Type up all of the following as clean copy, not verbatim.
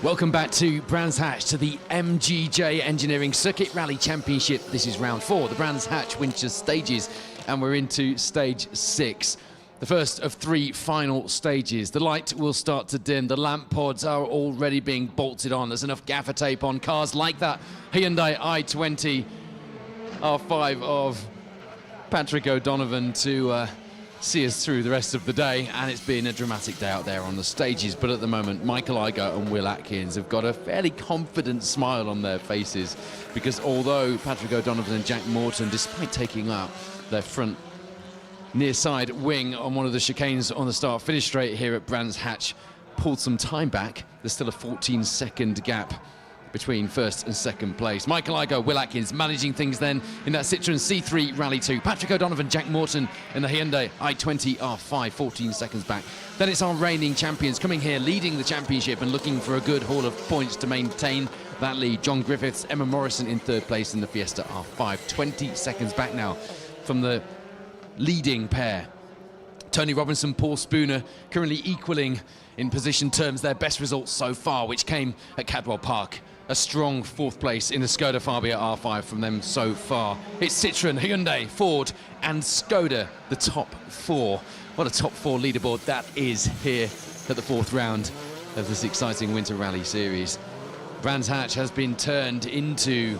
Welcome back to Brands Hatch, to the MGJ Engineering Circuit Rally Championship. This is round 4, the Brands Hatch Winter Stages, and we're into stage 6. The first of 3 final stages. The light will start to dim. The lamp pods are already being bolted on. There's enough gaffer tape on cars like that Hyundai i20 R5 of Patrick O'Donovan to see us through the rest of the day, and it's been a dramatic day out there on the stages. But at the moment, Michael Igoe and Will Atkins have got a fairly confident smile on their faces, because although Patrick O'Donovan and Jack Morton, despite taking out their front near side wing on one of the chicanes on the start-finish straight here at Brands Hatch, pulled some time back, there's still a 14-second gap between first and second place. Michael Igoe, Will Atkins managing things then in that Citroen C3 Rally 2. Patrick O'Donovan, Jack Morton in the Hyundai i20 R5, 14 seconds back. Then it's our reigning champions coming here, leading the championship and looking for a good haul of points to maintain that lead. John Griffiths, Emma Morrison in third place in the Fiesta R5. 20 seconds back now from the leading pair. Tony Robinson, Paul Spooner currently equaling in position terms their best results so far, which came at Cadwell Park. A strong 4th place in the Skoda Fabia R5 from them so far. It's Citroen, Hyundai, Ford and Skoda, the top 4. What a top 4 leaderboard that is here at the 4th round of this exciting Winter Rally Series. Brands Hatch has been turned into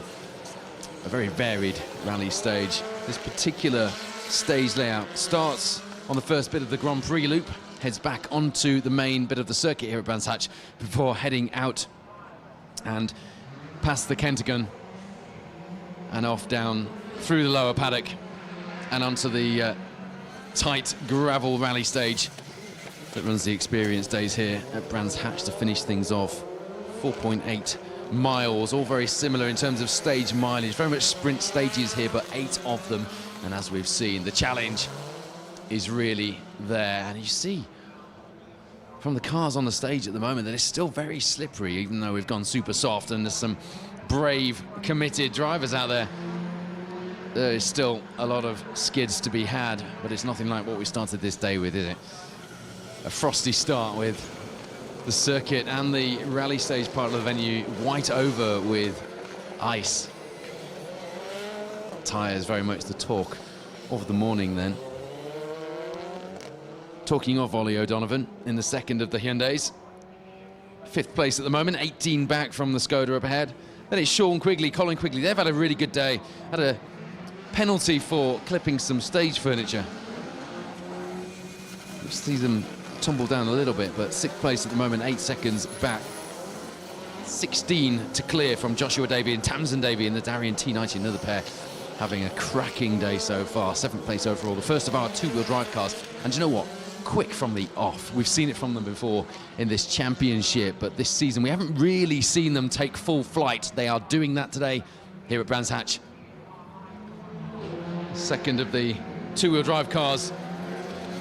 a very varied rally stage. This particular stage layout starts on the first bit of the Grand Prix loop, heads back onto the main bit of the circuit here at Brands Hatch before heading out and past the Kentagon and off down through the lower paddock and onto the tight gravel rally stage that runs the experience days here at Brands Hatch to finish things off. 4.8 miles, all very similar in terms of stage mileage, very much sprint stages here, but 8 of them. And as we've seen, the challenge is really there, and you see from the cars on the stage at the moment that it's still very slippery, even though we've gone super soft and there's some brave, committed drivers out there. There is still a lot of skids to be had, but it's nothing like what we started this day with, is it? A frosty start with the circuit and the rally stage part of the venue white over with ice. Tyres very much the talk of the morning then. Talking of Ollie O'Donovan in the second of the Hyundais. 5th place at the moment, 18 back from the Skoda up ahead. Then it's Sean Quigley, Colin Quigley. They've had a really good day. Had a penalty for clipping some stage furniture. You see them tumble down a little bit, but 6th place at the moment, 8 seconds back. 16 to clear from Joshua Davey and Tamsin Davey in the Darien T90, another pair having a cracking day so far. 7th place overall, the first of our 2-wheel drive cars. And do you know what? Quick from the off. We've seen it from them before in this championship, but this season we haven't really seen them take full flight. They are doing that today here at Brands Hatch. Second of the 2-wheel drive cars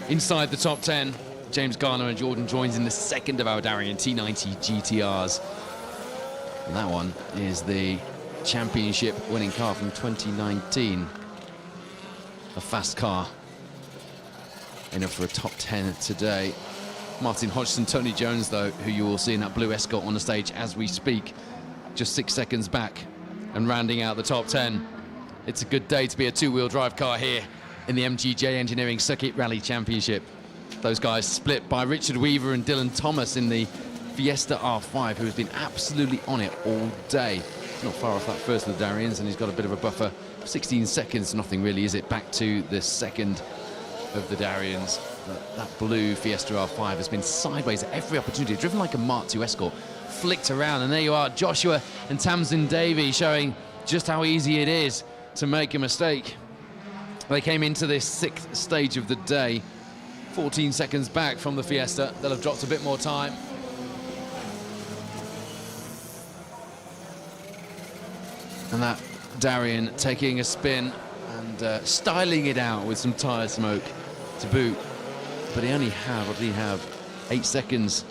inside the top 10. James Garner and Jordan joins in the second of our Darien T90 GTRs. And that one is the championship winning car from 2019. A fast car. Enough for a top 10 today. Martin Hodgson, Tony Jones, though, who you will see in that blue Escort on the stage as we speak, just 6 seconds back and rounding out the top 10. It's a good day to be a 2-wheel drive car here in the MGJ Engineering Circuit Rally Championship. Those guys split by Richard Weaver and Dylan Thomas in the Fiesta R5, who has been absolutely on it all day. Not far off that first of the Dariens, and he's got a bit of a buffer. 16 seconds, nothing really, is it? Back to the second of the Dariens. That blue Fiesta R5 has been sideways at every opportunity, driven like a Mark II Escort, flicked around, and there you are, Joshua and Tamsin Davey showing just how easy it is to make a mistake. They came into this 6th stage of the day, 14 seconds back from the Fiesta. They'll have dropped a bit more time. And that Darien taking a spin and styling it out with some tyre smoke to boot. But he only had, what did he have? 8 seconds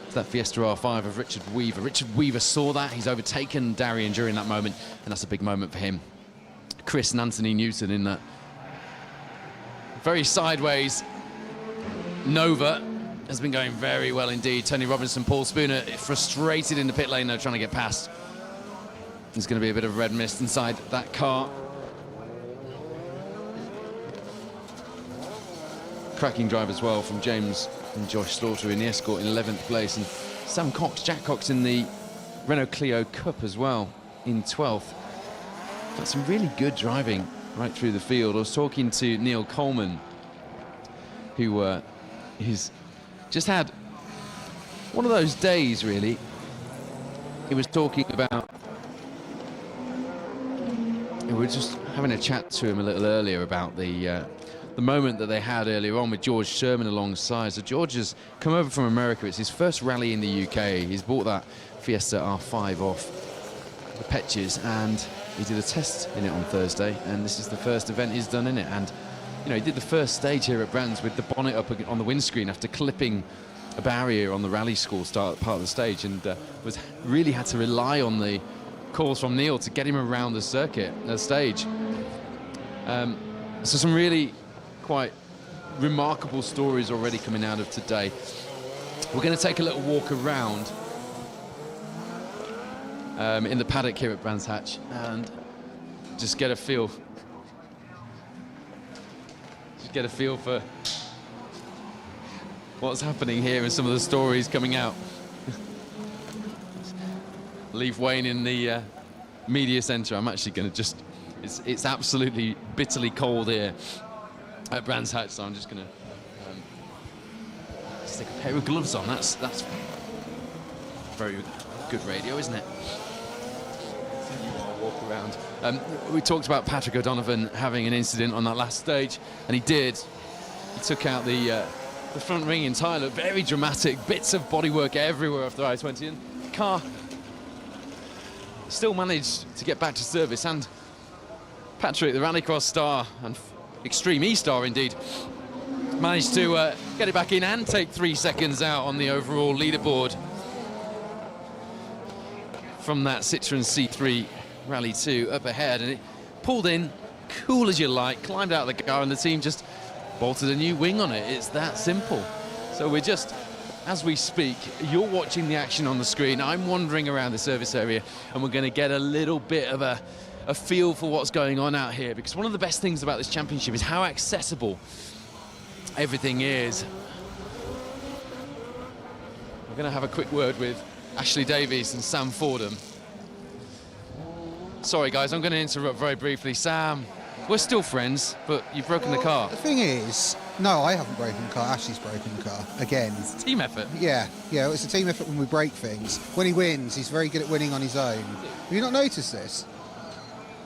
to that Fiesta R5 of Richard Weaver. Richard Weaver saw that. He's overtaken Darien during that moment, and that's a big moment for him. Chris and Anthony Newton in that very sideways Nova has been going very well indeed. Tony Robinson, Paul Spooner, frustrated in the pit lane though, trying to get past. There's going to be a bit of red mist inside that car. Cracking drive as well from James and Josh Slaughter in the Escort in 11th place, and Sam Cox, Jack Cox in the Renault Clio Cup as well in 12th. Got some really good driving right through the field. I was talking to Neil Coleman, who he's just had one of those days, really. He was talking about, we were just having a chat to him a little earlier about the moment that they had earlier on with George Sherman alongside. So George has come over from America. It's his first rally in the UK. He's bought that Fiesta R5 off the Petches, and he did a test in it on Thursday, and this is the first event he's done in it. And you know, he did the first stage here at Brands with the bonnet up on the windscreen after clipping a barrier on the rally school start part of the stage, and really had to rely on the calls from Neil to get him around the circuit, the stage. So some really quite remarkable stories already coming out of today. We're going to take a little walk around in the paddock here at Brands Hatch and just get a feel. Just get a feel for what's happening here and some of the stories coming out. Leave Wayne in the media centre. I'm actually going to just, it's absolutely bitterly cold here at Brands Hatch, so I'm just going to stick a pair of gloves on. That's very good radio, isn't it? Walk around. We talked about Patrick O'Donovan having an incident on that last stage, and he did. He took out the front ring entirely. Very dramatic, bits of bodywork everywhere off the I-20, and the car still managed to get back to service. And Patrick, the Rallycross star and Extreme E star indeed, managed to get it back in and take 3 seconds out on the overall leaderboard from that Citroen C3 Rally 2 up ahead, and it pulled in cool as you like, climbed out of the car, and the team just bolted a new wing on it. It's that simple. So we're just, as we speak, you're watching the action on the screen, I'm wandering around the service area, and we're going to get a little bit of a feel for what's going on out here, because one of the best things about this championship is how accessible everything is. We're going to have a quick word with Ashley Davies and Sam Fordham. Sorry guys, I'm going to interrupt very briefly. Sam, we're still friends, but you've broken the car. The thing is, no, I haven't broken the car. Ashley's broken the car again. It's a team effort. Yeah, it's a team effort when we break things. When he wins, he's very good at winning on his own. Have you not noticed this?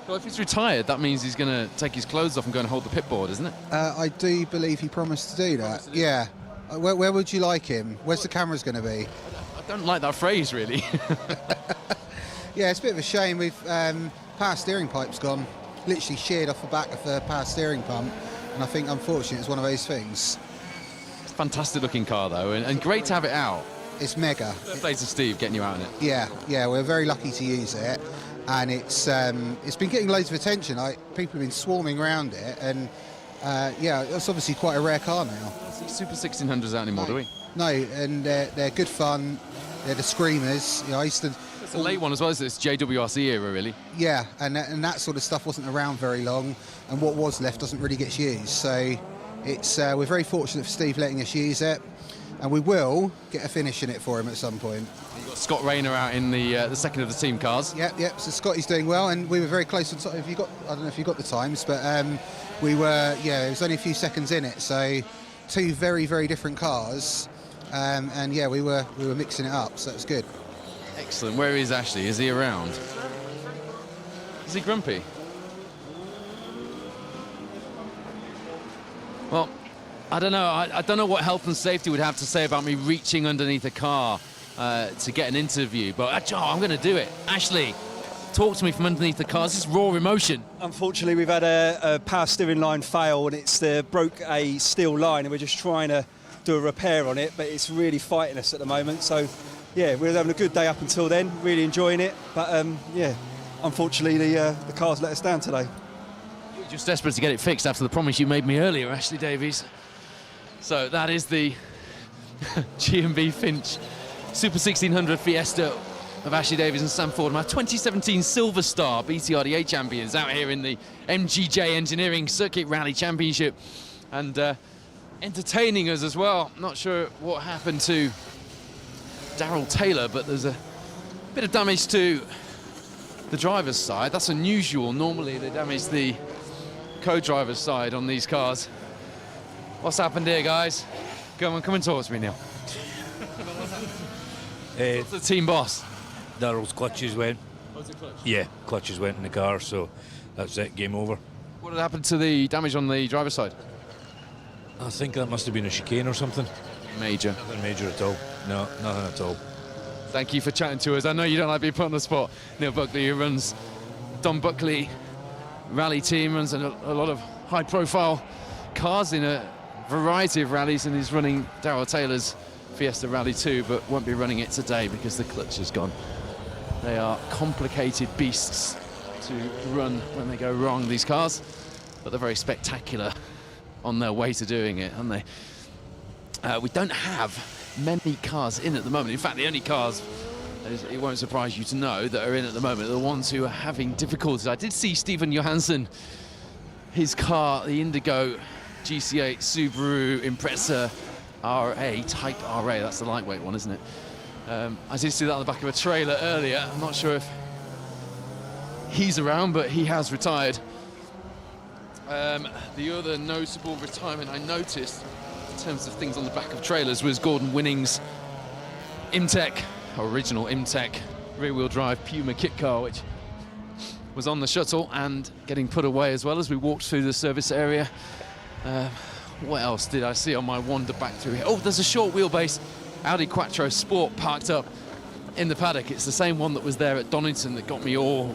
Well, if he's retired, that means he's going to take his clothes off and go and hold the pit board, isn't it? I do believe he promised to do that. Yeah. Where would you like him? Where's the cameras going to be? I don't like that phrase, really. Yeah, it's a bit of a shame. We've power steering pipe's gone. Literally sheared off the back of the power steering pump, and I think, unfortunately, it's one of those things. It's a fantastic looking car, though, and great to have it out. It's mega. Fair play to Steve getting you out in it. Yeah, we're very lucky to use it, and it's been getting loads of attention. People have been swarming around it, and yeah, it's obviously quite a rare car now. Don't see Super 1600s out anymore, do we? No, and they're good fun. They're the screamers. You know, I used to. It's a late one as well, isn't it? It's JWRC era, really. Yeah, and that sort of stuff wasn't around very long, and what was left doesn't really get used. So it's we're very fortunate for Steve letting us use it, and we will get a finish in it for him at some point. You've got Scott Rayner out in the second of the team cars. Yep. So Scotty's doing well, and we were very close. I don't know if you got the times, but we were. Yeah, it was only a few seconds in it. So two very, very different cars, and yeah, we were mixing it up. So it was good. Excellent. Where is Ashley? Is he around? Is he grumpy? Well, I don't know. I don't know what health and safety would have to say about me reaching underneath a car to get an interview, but I'm going to do it. Ashley, talk to me from underneath the car. This is raw emotion. Unfortunately, we've had a power steering line fail, and it's broke a steel line, and we're just trying to do a repair on it, but it's really fighting us at the moment. So yeah, we're having a good day up until then, really enjoying it, but yeah, unfortunately the car's let us down today. You're just desperate to get it fixed after the promise you made me earlier, Ashley Davies. So that is the G&B Finch Super 1600 Fiesta of Ashley Davies and Sam Ford, my 2017 Silver Star BTRDA champions out here in the MGJ Engineering Circuit Rally Championship, and entertaining us as well. Not sure what happened to Daryl Taylor, but there's a bit of damage to the driver's side. That's unusual. Normally they damage the co-driver's side on these cars. What's happened here, guys? Come and talk to me, Neil. What's the team boss? Daryl's clutches went. Oh, is it clutch? Yeah, clutches went in the car, so that's it, game over. What had happened to the damage on the driver's side? I think that must have been a chicane or something. Major. Nothing major at all. No, nothing at all. Thank you for chatting to us. I know you don't like being put on the spot. Neil Buckley, who runs Don Buckley rally team, runs a lot of high-profile cars in a variety of rallies, and he's running Daryl Taylor's Fiesta Rally 2, but won't be running it today because the clutch is gone. They are complicated beasts to run when they go wrong, these cars, but they're very spectacular on their way to doing it, aren't they? We don't have many cars in at the moment. In fact, the only cars, it won't surprise you to know, that are in at the moment are the ones who are having difficulties. I did see Stephen Johansson, his car, the Indigo GC8 Subaru Impreza RA, Type RA, that's the lightweight one, isn't it? I did see that on the back of a trailer earlier. I'm not sure if he's around, but he has retired. The other notable retirement I noticed in terms of things on the back of trailers was Gordon Winning's Imtech, original Imtech rear-wheel drive Puma kit car, which was on the shuttle and getting put away as well as we walked through the service area. What else did I see on my wander back through here? Oh, there's a short wheelbase Audi Quattro Sport parked up in the paddock. It's the same one that was there at Donington that got me all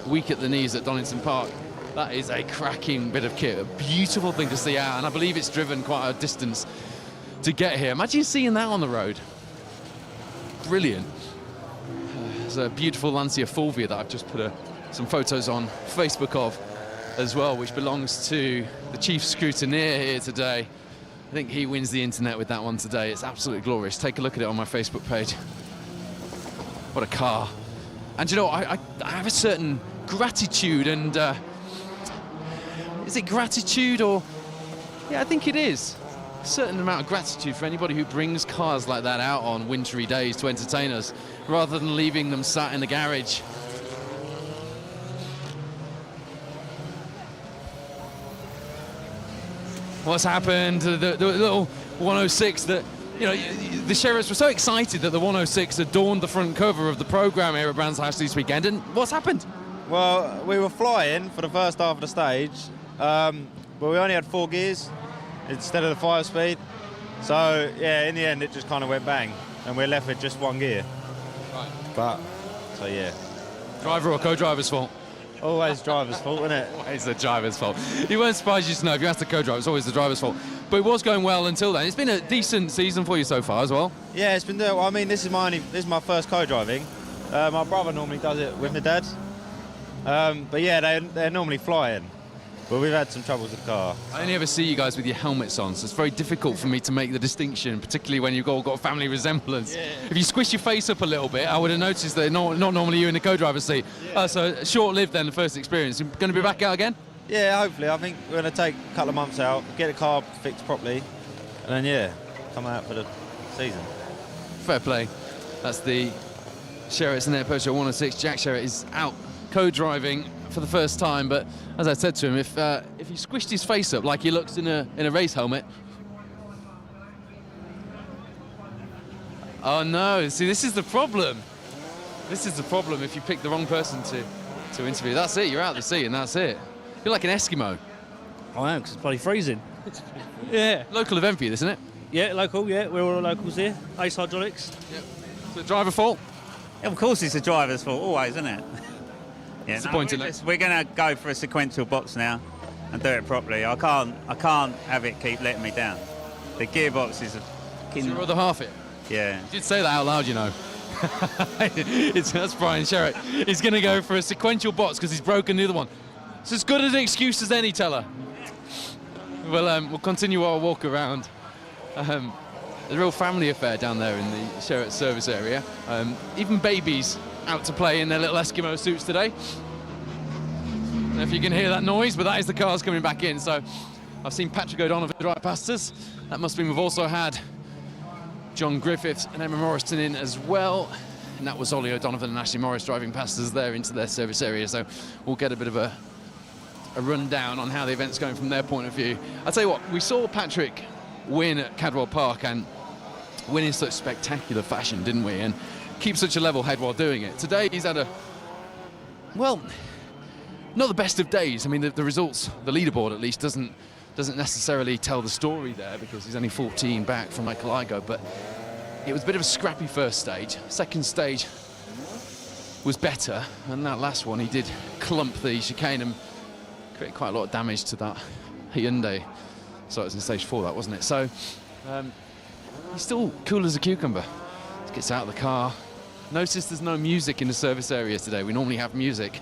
weak at the knees at Donington Park. That is a cracking bit of kit, a beautiful thing to see out, and I believe it's driven quite a distance to get here. Imagine seeing that on the road. Brilliant. There's a beautiful Lancia Fulvia that I've just put some photos on Facebook of as well, which belongs to the chief scrutineer here today. I think he wins the internet with that one today. It's absolutely glorious. Take a look at it on my Facebook page. What a car. And you know, I have a certain gratitude and is it gratitude or... Yeah, I think it is. A certain amount of gratitude for anybody who brings cars like that out on wintry days to entertain us, rather than leaving them sat in the garage. What's happened to the little 106 that, you know, the sheriffs were so excited that the 106 adorned the front cover of the programme here at Brands Hatch this weekend, and what's happened? Well, we were flying for the first half of the stage, but we only had 4 gears instead of the 5 speed. So, yeah, in the end, it just kind of went bang, and we're left with just 1 gear. Right. But, so yeah. Driver or co-driver's fault? Always driver's fault, isn't it? Always the driver's fault. You weren't surprised, you to know, if you asked the co-driver, it's always the driver's fault. But it was going well until then. It's been a decent season for you so far as well. Yeah, it's been doing. I mean, this is my first co-driving. My brother normally does it with my dad. But yeah, they're normally flying. But we've had some troubles with the car. I only ever see you guys with your helmets on, so it's very difficult for me to make the distinction, particularly when you've all got a family resemblance. Yeah. If you squish your face up a little bit, I would have noticed that not normally you in the co-driver's seat. Yeah. So short-lived then, the first experience. You're going to be back out again? Yeah, hopefully. I think we're going to take a couple of months out, get the car fixed properly, and then, yeah, come out for the season. Fair play. That's the Sherritt's Net Peugeot 106. Jack Sherritt is out co-driving for the first time, but as I said to him, if he squished his face up like he looks in a race helmet. Oh no, see, this is the problem. This is the problem if you pick the wrong person to interview. That's it, you're out of the seat and that's it. You're like an Eskimo. I am, because it's bloody freezing. Yeah. Local event for you, isn't it? Yeah, local, yeah, we're all locals here. Ace Hydraulics. Yep. So driver fault? Yeah, of course it's the driver's fault, always, isn't it? Yeah, Disappointing. We're going to go for a sequential box now and do it properly. I can't have it keep letting me down. The gearbox is Is your other half it? Yeah. You did say that out loud, you know. That's Brian Sherritt. He's going to go for a sequential box because he's broken the other one. It's as good an excuse as any, teller. We'll continue our walk around. a real family affair down there in the Sherritt service area. Even babies out to play in their little Eskimo suits today. I don't know if you can hear that noise, but that is the cars coming back in. So I've seen Patrick O'Donovan drive past us. That must mean we've also had John Griffiths and Emma Morrison in as well. And that was Ollie O'Donovan and Ashley Morris driving past us there into their service area. So we'll get a bit of a rundown on how the event's going from their point of view. I'll tell you what, we saw Patrick win at Cadwell Park and win in such spectacular fashion, didn't we? And keep such a level head while doing it. Today he's had well, not the best of days. I mean, the results, the leaderboard at least, doesn't necessarily tell the story there because he's only 14 back from Michael Igoe, but it was a bit of a scrappy first stage. Second stage was better, and that last one he did clump the chicane and create quite a lot of damage to that Hyundai. So it was in stage 4, that wasn't it? So he's still cool as a cucumber. He gets out of the car. Notice there's no music in the service area today. We normally have music.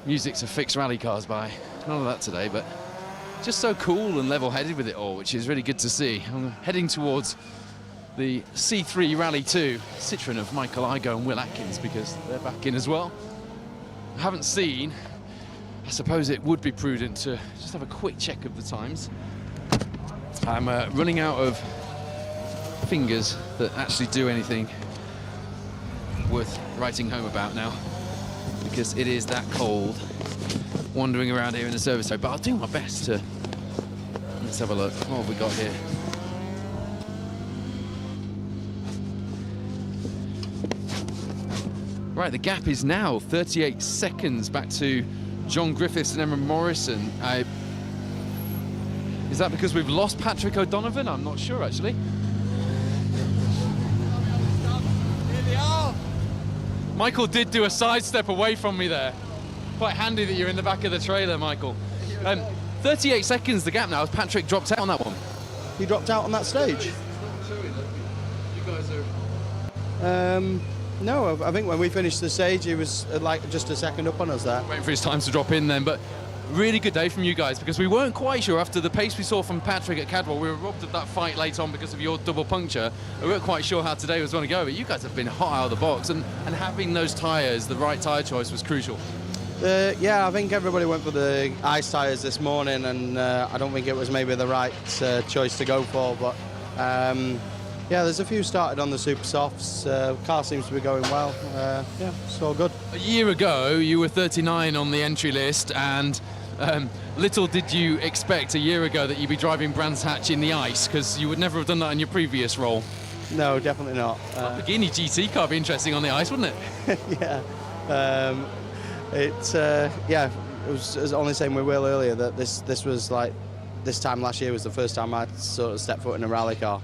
Music to fix rally cars by. None of that today, but just so cool and level-headed with it all, which is really good to see. I'm heading towards the C3 Rally 2 Citroen of Michael Igoe and Will Atkins because they're back in as well. I haven't seen. I suppose it would be prudent to just have a quick check of the times. I'm running out of fingers that actually do anything worth writing home about now because it is that cold wandering around here in the service area, but I'll do my best to... Let's have a look. What have we got here? Right, the gap is now 38 seconds back to John Griffiths and Emma Morrison. Is that because we've lost Patrick O'Donovan? I'm not sure, actually. Michael did do a sidestep away from me there. Quite handy that you're in the back of the trailer, Michael. 38 seconds the gap now as Patrick dropped out on that one. He dropped out on that stage? You guys are... No, I think when we finished the stage, he was like just a second up on us there. Waiting for his time to drop in then, but really good day from you guys because we weren't quite sure after the pace we saw from Patrick at Cadwell. We were robbed of that fight late on because of your double puncture. We weren't quite sure how today was going to go, but you guys have been hot out of the box and having those tyres, the right tyre choice was crucial. Yeah, I think everybody went for the ice tyres this morning and I don't think it was maybe the right choice to go for, but yeah, there's a few started on the super softs. Car seems to be going well. Yeah, it's all good. A year ago, you were 39 on the entry list, and little did you expect a year ago that you'd be driving Brands Hatch in the ice, because you would never have done that in your previous role. No, definitely not. Lamborghini GT car would be interesting on the ice, wouldn't it? Yeah. Yeah, it was only saying with Will earlier that this was like, this time last year was the first time I'd sort of stepped foot in a rally car.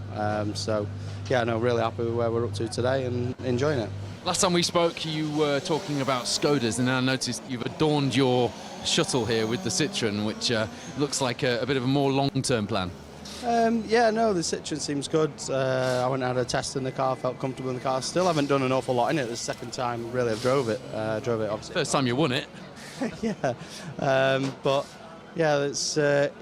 So, yeah, no, really happy with where we're up to today and enjoying it. Last time we spoke, you were talking about Skodas, and then I noticed you've adorned your shuttle here with the Citroen, which looks like a bit of a more long-term plan. Yeah, no, the Citroen seems good. I went and had a test in the car, felt comfortable in the car. Still haven't done an awful lot in it. The second time, really, I've drove it obviously. First time you won it. Yeah, but... Yeah, it's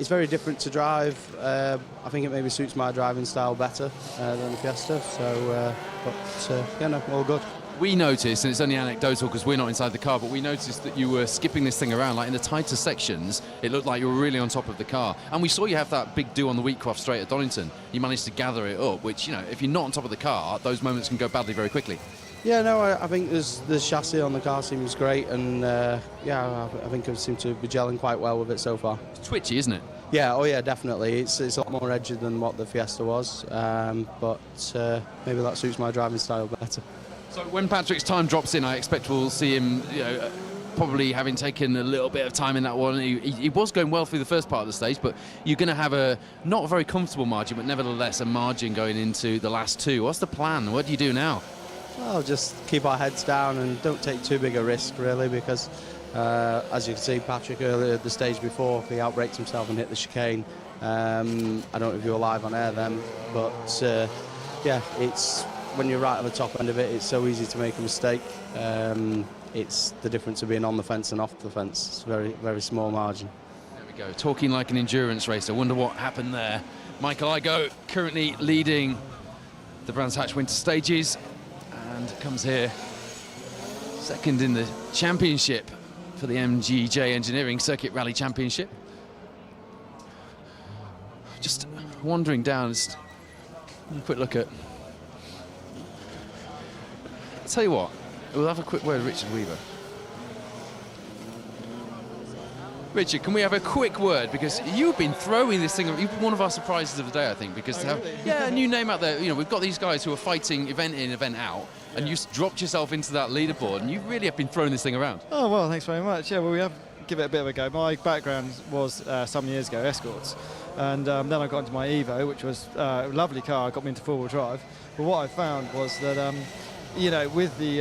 very different to drive. I think it maybe suits my driving style better than the Fiesta. So, yeah, no, all good. We noticed, and it's only anecdotal because we're not inside the car, but we noticed that you were skipping this thing around. Like in the tighter sections, it looked like you were really on top of the car. And we saw you have that big do on the Wheatcroft straight at Donington. You managed to gather it up, which, you know, if you're not on top of the car, those moments can go badly very quickly. Yeah, no, I think the chassis on the car seems great, and yeah, I think I seem to be gelling quite well with it so far. It's twitchy, isn't it? Yeah, oh yeah, definitely. It's a lot more edgy than what the Fiesta was, but maybe that suits my driving style better. So when Patrick's time drops in, I expect we'll see him, you know, probably having taken a little bit of time in that one. He was going well through the first part of the stage, but you're going to have a not a very comfortable margin, but nevertheless a margin going into the last two. What's the plan? What do you do now? Well, just keep our heads down and don't take too big a risk, really, because as you can see, Patrick earlier the stage before, he outbraked himself and hit the chicane. I don't know if you were live on air then, but yeah, it's when you're right on the top end of it, it's so easy to make a mistake. It's the difference of being on the fence and off the fence. It's a very, very small margin. We we go, talking like an endurance racer. I wonder what happened there. Michael Igoe currently leading the Brands Hatch Winter Stages and comes here second in the championship for the MGJ Engineering Circuit Rally Championship. Just wandering down, just a quick look at. I'll tell you what, we'll have a quick word with Richard Weaver. Richard, can we have a quick word? Because you've been throwing this thing, you've been one of our surprises of the day, I think, because to have, a new name out there, you know, we've got these guys who are fighting event in, event out, and you dropped yourself into that leaderboard, and you really have been throwing this thing around. Oh, well, thanks very much. Yeah, well, we have give it a bit of a go. My background was some years ago, escorts, and then I got into my Evo, which was a lovely car, got me into four-wheel drive, but what I found was that you know, with the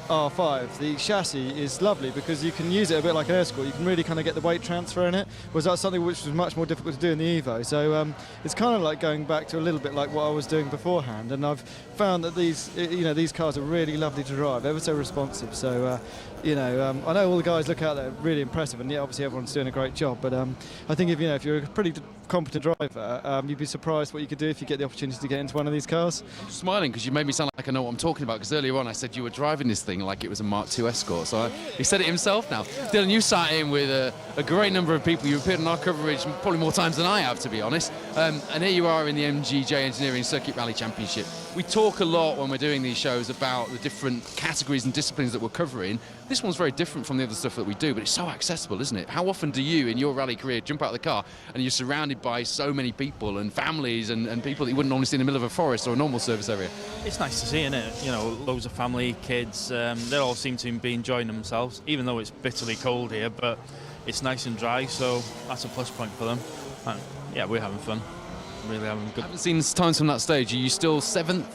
R5, the chassis is lovely because you can use it a bit like an escort. You can really kind of get the weight transfer in it, whereas that's something which was much more difficult to do in the Evo. So it's kind of like going back to a little bit like what I was doing beforehand. And I've found that these, you know, these cars are really lovely to drive, ever so responsive. So, you know, I know all the guys look out there really impressive, and yeah, obviously everyone's doing a great job. But I think if you're a pretty competent driver, you'd be surprised what you could do if you get the opportunity to get into one of these cars. I'm smiling because you made me sound like I know what I'm talking about, because earlier on I said you were driving this thing like it was a Mark II Escort. So he said it himself now. Dylan, you sat in with a great number of people. You appeared on our coverage probably more times than I have, to be honest. And here you are in the MGJ Engineering Circuit Rally Championship. We talk a lot when we're doing these shows about the different categories and disciplines that we're covering. This one's very different from the other stuff that we do, but it's so accessible, isn't it? How often do you, in your rally career, jump out of the car and you're surrounded by so many people and families and people that you wouldn't normally see in the middle of a forest or a normal service area? It's nice to see, isn't it? You know, loads of family, kids, they all seem to be enjoying themselves, even though it's bitterly cold here, but it's nice and dry, so that's a plus point for them. And yeah, we're having fun. Really having good. I haven't seen times from that stage. Are you still 7th?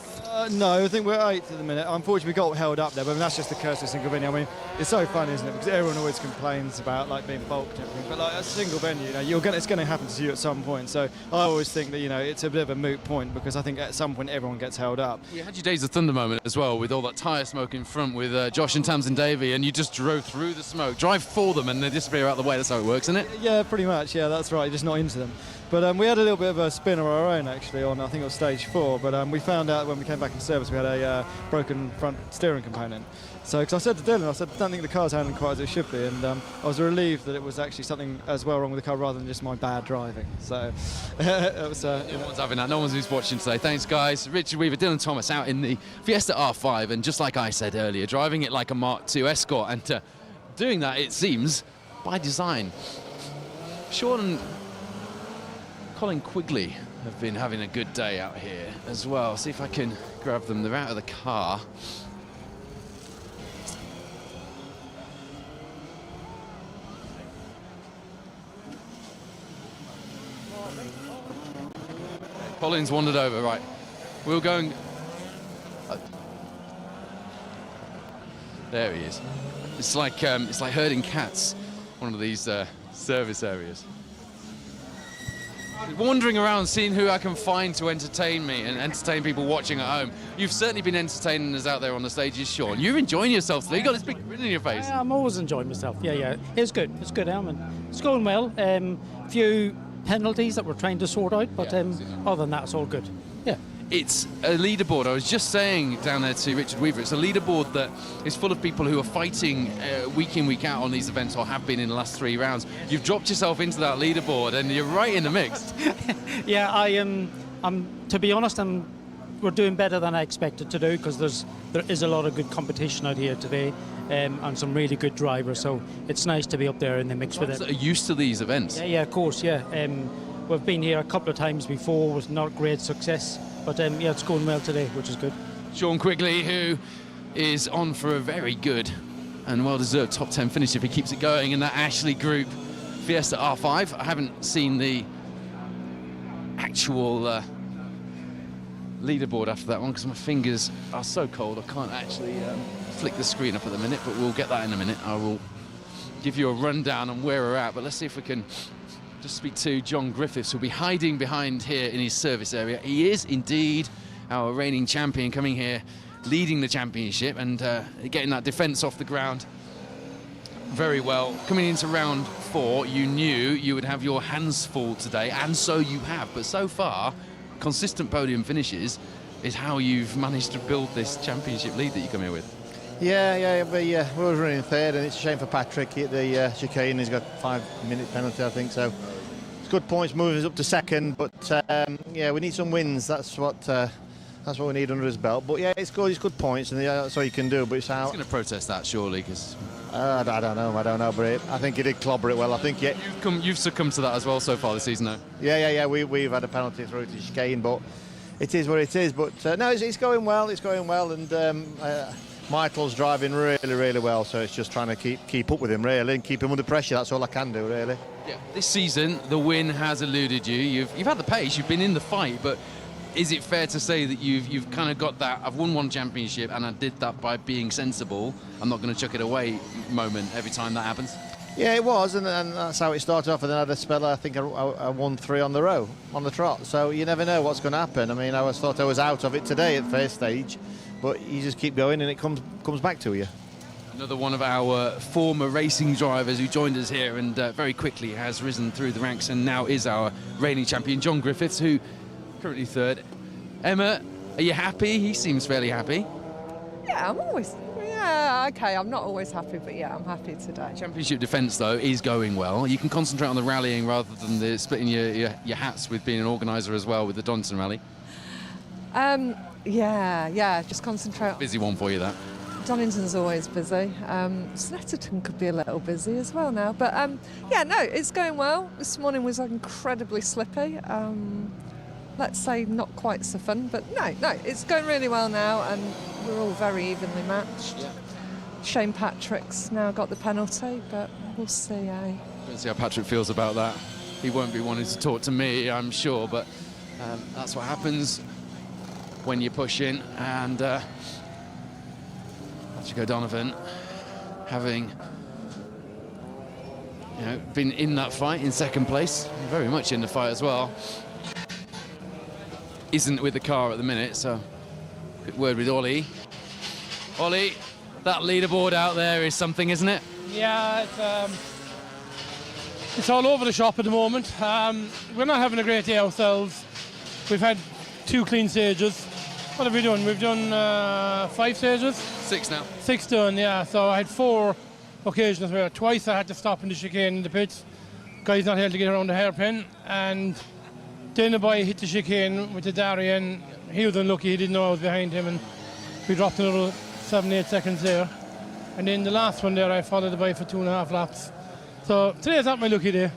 No, I think we're 8th at the minute. Unfortunately, we got held up there, but that's just a curse of single venue. I mean, it's so fun, isn't it? Because everyone always complains about like being bulked and everything, but like a single venue, you know, it's going to happen to you at some point. So I always think that, you know, it's a bit of a moot point because I think at some point everyone gets held up. You had your Days of Thunder moment as well, with all that tyre smoke in front with Josh and Tamsin Davey, and you just drove through the smoke, drive for them, and they disappear out the way. That's how it works, isn't it? Yeah, pretty much. Yeah, that's right. You're just not into them. But we had a little bit of a spin of our own actually on, I think it was stage 4, but we found out when we came back in service we had a broken front steering component. So, because I said to Dylan, I said, I don't think the car's handling quite as it should be, and I was relieved that it was actually something as well wrong with the car rather than just my bad driving. So, it was... no one's having that, no one's who's watching today. Thanks guys. Richard Weaver, Dylan Thomas out in the Fiesta R5, and just like I said earlier, driving it like a Mark II Escort, and doing that, it seems, by design. Sean and Colin Quigley have been having a good day out here as well. See if I can grab them. They're out of the car. Colin's wandered over, right. We'll go and... there he is. It's like herding cats, one of these service areas. Wandering around, seeing who I can find to entertain me and entertain people watching at home. You've certainly been entertaining us out there on the stages, Sean. You're enjoying yourself today. You've got this big grin in your face. I'm always enjoying myself. Yeah. It's good. It's good, Alan. It's going well. Few penalties that we're trying to sort out, but other than that, it's all good. Yeah. It's a leaderboard. I was just saying down there to Richard Weaver, it's a leaderboard that is full of people who are fighting week in, week out on these events, or have been in the last 3 rounds. You've dropped yourself into that leaderboard and you're right in the mix. Yeah, I'm to be honest, we're doing better than I expected to do, because there is a lot of good competition out here today, and some really good drivers, so it's nice to be up there in the mix with it. Are used to these events? Yeah, of course, yeah. We've been here a couple of times before with not great success, but yeah, it's going well today, which is good. Sean Quigley, who is on for a very good and well-deserved top 10 finish if he keeps it going in that Ashley Group Fiesta R5. I haven't seen the actual leaderboard after that one because my fingers are so cold I can't actually flick the screen up at the minute, but we'll get that in a minute. I will give you a rundown on where we're at, but let's see if we can just speak to John Griffiths, who'll be hiding behind here in his service area. He is indeed our reigning champion, coming here, leading the championship and getting that defence off the ground very well. Coming into round 4, you knew you would have your hands full today, and so you have. But so far, consistent podium finishes is how you've managed to build this championship lead that you come here with. Yeah, we were running third, and it's a shame for Patrick. He hit the chicane. He's got a 5-minute penalty, I think. So it's good points, moving us up to second. But yeah, we need some wins. That's what we need under his belt. But yeah, it's good. It's good points, and that's all you can do. But it's out. He's going to protest that surely, because I don't know, but I think he did clobber it well. I think you've succumbed to that as well so far this season, though. Yeah. We've had a penalty through to chicane, but it is what it is. But no, it's going well. It's going well, and Michael's driving really well. So it's just trying to keep up with him really, and keep him under pressure. That's all I can do really. Yeah. This season, the win has eluded you. You've had the pace. You've been in the fight, but is it fair to say that you've kind of got that I've won one championship and I did that by being sensible, I'm not going to chuck it away moment every time that happens? Yeah, it was, and that's how it started off. And then I had a spell, I think I won 3 on the trot. So you never know what's going to happen. I mean, I thought I was out of it today at first stage, but you just keep going and it comes back to you. Another one of our former racing drivers who joined us here and very quickly has risen through the ranks and now is our reigning champion, John Griffiths, who currently third. Emma, are you happy? He seems fairly happy. Yeah, okay, I'm not always happy, but yeah, I'm happy today. Championship defence, though, is going well. You can concentrate on the rallying rather than the splitting your hats with being an organiser as well with the Donington Rally. Yeah, just concentrate. Busy one for you, that. Donington's always busy. Snetterton could be a little busy as well now, but yeah, no, it's going well. This morning was incredibly slippy. Let's say not quite so fun, but no, it's going really well now, and we're all very evenly matched. Yeah. Shane Patrick's now got the penalty, but we'll see. Let's see how Patrick feels about that. He won't be wanting to talk to me, I'm sure, but that's what happens when you push in. And Patrick O'Donovan, having been in that fight in second place, very much in the fight as well, isn't with the car at the minute, so quick word with Ollie. Ollie, that leaderboard out there is something, isn't it? Yeah, it's all over the shop at the moment. We're not having a great day ourselves. We've had 2 clean stages. What have we done? We've done 5 stages? 6 now. 6 done, yeah. So I had 4 occasions where twice I had to stop in the chicane in the pits. Guy's not able to get around the hairpin, and then the boy hit the chicane with the Darien. He was unlucky, he didn't know I was behind him, and we dropped another 7-8 seconds there. And then the last one there, I followed the boy for 2.5 laps. So today's not my lucky day.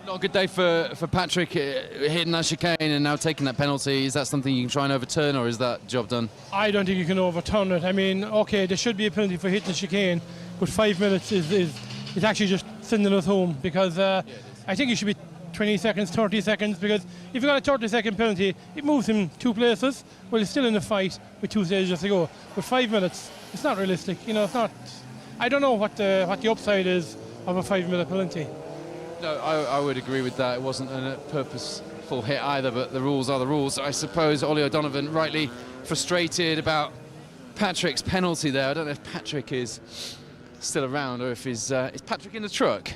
Not a good day for Patrick hitting that chicane and now taking that penalty. Is that something you can try and overturn, or is that job done? I don't think you can overturn it. I mean, OK, there should be a penalty for hitting the chicane, but 5 minutes is actually just sending us home, because I think it should be 20 seconds, 30 seconds, because if you've got a 30-second penalty, it moves him 2 places. Well, he's still in the fight with 2 stages to go. But 5 minutes, it's not realistic. It's not. I don't know what the upside is of a 5-minute penalty. No, I would agree with that. It wasn't a purposeful hit either, but the rules are the rules. I suppose Ollie O'Donovan rightly frustrated about Patrick's penalty there. I don't know if Patrick is still around, or if is Patrick in the truck?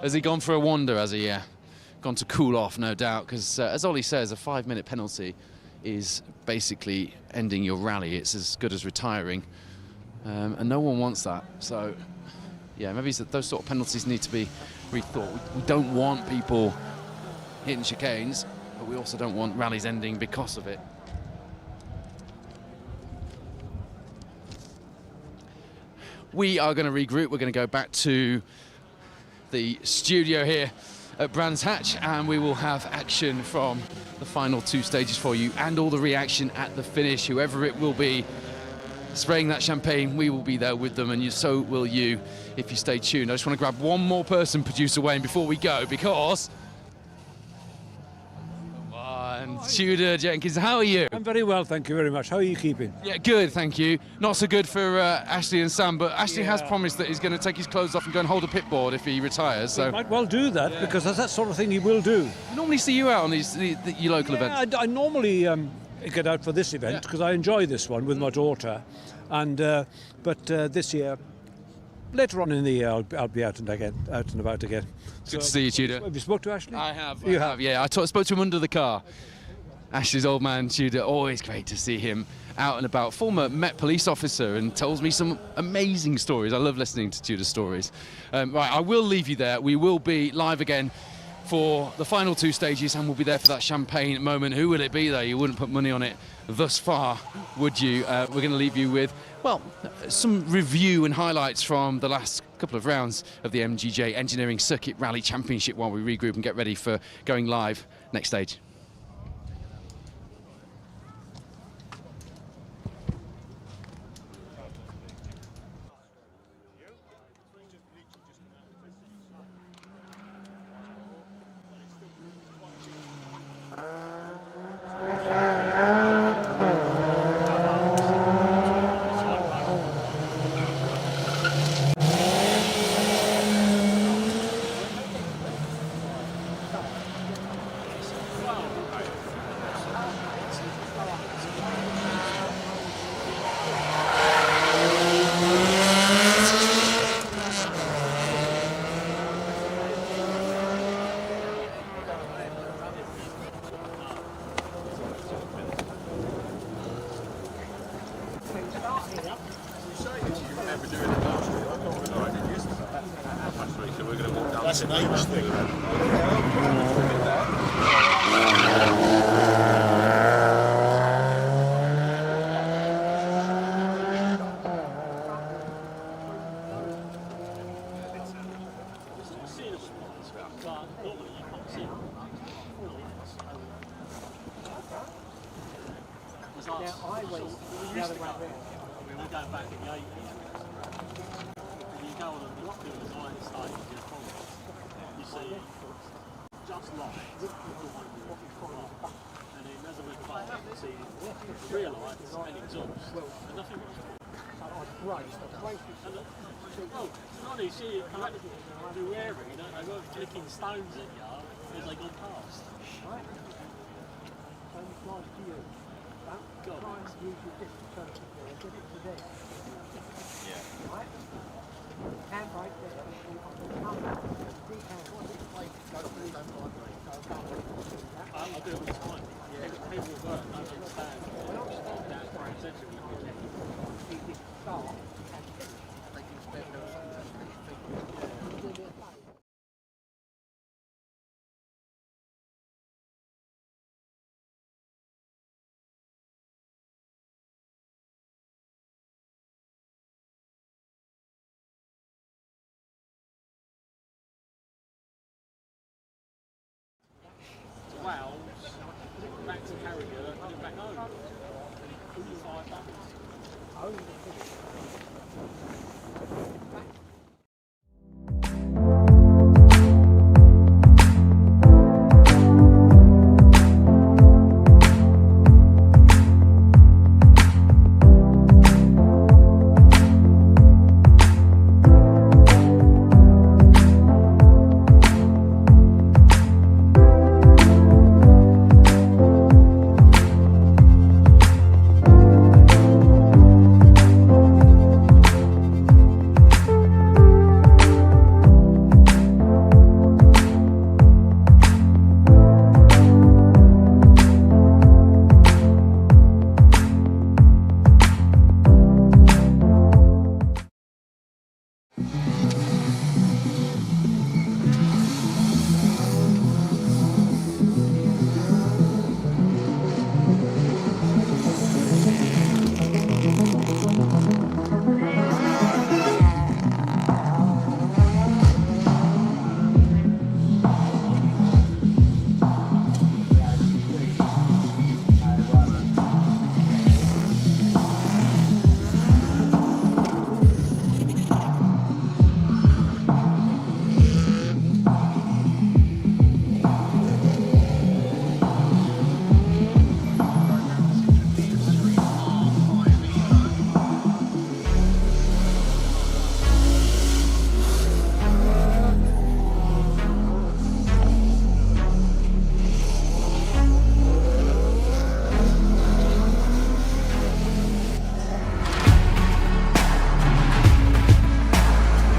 Has he gone for a wander? Has he gone to cool off, no doubt? Because as Ollie says, a 5-minute penalty is basically ending your rally. It's as good as retiring, and no one wants that. So, yeah, maybe those sort of penalties need to be rethought. We don't want people hitting chicanes, but we also don't want rallies ending because of it. We are going to regroup. We're going to go back to the studio here at Brands Hatch, and we will have action from the final 2 stages for you, and all the reaction at the finish. Whoever it will be spraying that champagne, we will be there with them, and so will you if you stay tuned. I just want to grab one more person, producer Wayne, before we go, because Tudor Jenkins, how are you? I'm very well, thank you very much. How are you keeping? Yeah, good, thank you. Not so good for Ashley and Sam, but Ashley has promised that he's going to take his clothes off and go and hold a pit board if he retires. So he might well do that, because that's that sort of thing he will do. I normally see you out on your local events. I normally get out for this event because I enjoy this one with my daughter, and but this year later on in the year, I'll be out and about again. Good to see you, Tudor. Have you spoke to Ashley? I have. You have, yeah. I spoke to him under the car. Ashley's old man, Tudor. Always great to see him out and about. Former Met police officer, and tells me some amazing stories. I love listening to Tudor's stories. Right, I will leave you there. We will be live again for the final 2 stages, and we'll be there for that champagne moment. Who will it be, though? You wouldn't put money on it thus far, would you? We're going to leave you with, well, some review and highlights from the last couple of rounds of the MGJ Engineering Circuit Rally Championship while we regroup and get ready for going live next stage. That's an age thing. Stones at you as they go past. Right. So it's like to you. Don't try and use your distance and get it to them. Yeah. Right? Handbrake there. Come back. I'll do it all the time. Yeah. People will work. I understand. When I'm stopped down for essentially, you can start and finish. They can spend Wales, back to Harrogate, and then back home. 5 hours.